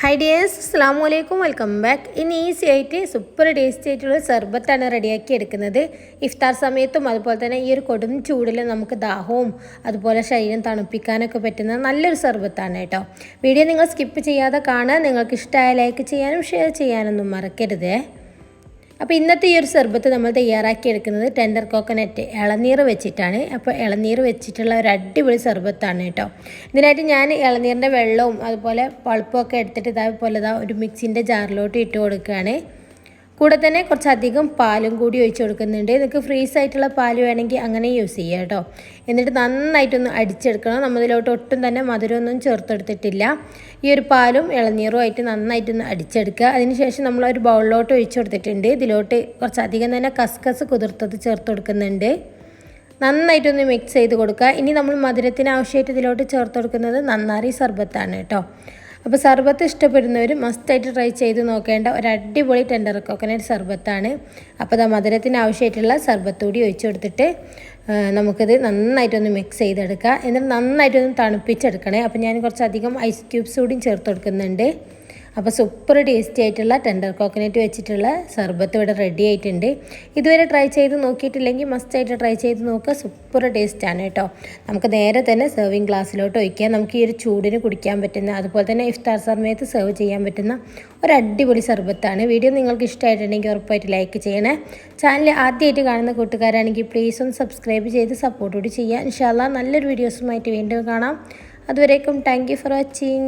Hi dears, അസ്സലാമു അലൈക്കും, welcome back. ഇനി ഈസി ആയിട്ട് സൂപ്പർ ടേസ്റ്റി ആയിട്ടുള്ള സർബത്താണ് റെഡിയാക്കി എടുക്കുന്നത്. ഇഫ്താർ സമയത്തും അതുപോലെ തന്നെ ഈ ഒരു കൊടും ചൂടിൽ നമുക്ക് ദാഹവും അതുപോലെ ശരീരം തണുപ്പിക്കാനൊക്കെ പറ്റുന്ന നല്ലൊരു സർബത്താണ് കേട്ടോ. വീഡിയോ നിങ്ങൾ സ്കിപ്പ് ചെയ്യാതെ കാണുക. നിങ്ങൾക്ക് ഇഷ്ടമായ ലൈക്ക് ചെയ്യാനും ഷെയർ ചെയ്യാനൊന്നും മറക്കരുതേ. അപ്പോൾ ഇന്നത്തെ ഈ ഒരു സർബത്ത് നമ്മൾ തയ്യാറാക്കി എടുക്കുന്നത് ടെൻഡർ കോക്കനട്ട് ഇളനീർ വെച്ചിട്ടാണ്. അപ്പോൾ ഇളനീർ വെച്ചിട്ടുള്ള ഒരു അടിപൊളി സർബത്താണ് കേട്ടോ. ഇതിനായിട്ട് ഞാൻ ഇളനീരിൻ്റെ വെള്ളവും അതുപോലെ പൾപ്പൊക്കെ എടുത്തിട്ട് ഇതേപോലെ ഒരു മിക്സിൻ്റെ ജാറിലോട്ട് ഇട്ട് കൊടുക്കുകയാണ്. കൂടെ തന്നെ കുറച്ചധികം പാലും കൂടി ഒഴിച്ച് കൊടുക്കുന്നുണ്ട്. നിങ്ങൾക്ക് ഫ്രീസ് ആയിട്ടുള്ള പാൽ വേണമെങ്കിൽ അങ്ങനെ യൂസ് ചെയ്യാം കേട്ടോ. എന്നിട്ട് നന്നായിട്ടൊന്ന് അടിച്ചെടുക്കണം. നമ്മളിലോട്ട് ഒട്ടും തന്നെ മധുരമൊന്നും ചേർത്തെടുത്തിട്ടില്ല. ഈ ഒരു പാലും ഇളനീറും ആയിട്ട് നന്നായിട്ടൊന്ന് അടിച്ചെടുക്കുക. അതിനുശേഷം നമ്മളൊരു ബൗളിലോട്ട് ഒഴിച്ച് കൊടുത്തിട്ടുണ്ട്. ഇതിലോട്ട് കുറച്ചധികം തന്നെ കസ്കസ് കുതിർത്തത് ചേർത്ത് കൊടുക്കുന്നുണ്ട്. നന്നായിട്ടൊന്ന് മിക്സ് ചെയ്ത് കൊടുക്കുക. ഇനി നമ്മൾ മധുരത്തിന് ആവശ്യമായിട്ട് ഇതിലോട്ട് ചേർത്ത് കൊടുക്കുന്നത് നന്നാരി സർബത്താണ് കേട്ടോ. അപ്പോൾ സർബത്ത് ഇഷ്ടപ്പെടുന്നവർ മസ്റ്റായിട്ട് ട്രൈ ചെയ്ത് നോക്കേണ്ട ഒരു അടിപൊളി ടെൻഡർ കോക്കനട്ട് സർബത്താണ്. അപ്പോൾ അത് മധുരത്തിന് ആവശ്യമായിട്ടുള്ള സർബത്ത് കൂടി ഒഴിച്ച് കൊടുത്തിട്ട് നമുക്കിത് നന്നായിട്ടൊന്ന് മിക്സ് ചെയ്തെടുക്കുക. എന്നിട്ട് നന്നായിട്ടൊന്ന് തണുപ്പിച്ചെടുക്കണേ. അപ്പോൾ ഞാൻ കുറച്ചധികം ഐസ് ക്യൂബ്സ് കൂടിയും ചേർത്ത് കൊടുക്കുന്നുണ്ട്. അപ്പോൾ സൂപ്പർ ടേസ്റ്റി ആയിട്ടുള്ള ടെൻഡർ കോക്കനട്ട് വെച്ചിട്ടുള്ള സർബത്ത് ഇവിടെ റെഡി ആയിട്ടുണ്ട്. ഇതുവരെ ട്രൈ ചെയ്ത് നോക്കിയിട്ടില്ലെങ്കിൽ മസ്റ്റായിട്ട് ട്രൈ ചെയ്ത് നോക്കുക. സൂപ്പർ ടേസ്റ്റാണ് കേട്ടോ. നമുക്ക് നേരെ തന്നെ സെർവിങ് ഗ്ലാസ്സിലോട്ട് ഒഴിക്കാം. നമുക്ക് ഈ ഒരു ചൂടിന് കുടിക്കാൻ പറ്റുന്ന അതുപോലെ തന്നെ ഇഫ്താർ സമയത്ത് സെർവ് ചെയ്യാൻ പറ്റുന്ന ഒരു അടിപൊളി സർബത്താണ്. വീഡിയോ നിങ്ങൾക്ക് ഇഷ്ടമായിട്ടുണ്ടെങ്കിൽ ഉറപ്പായിട്ട് ലൈക്ക് ചെയ്യണേ. ചാനൽ ആദ്യമായിട്ട് കാണുന്ന കൂട്ടുകാരാണെങ്കിൽ പ്ലീസ് ഒന്ന് സബ്സ്ക്രൈബ് ചെയ്ത് സപ്പോർട്ട് കൂടി ചെയ്യുക. ഇൻഷാ അല്ലാഹ് നല്ലൊരു വീഡിയോസുമായിട്ട് വീണ്ടും കാണാം. അതുവരേക്കും താങ്ക് യു ഫോർ വാച്ചിങ്.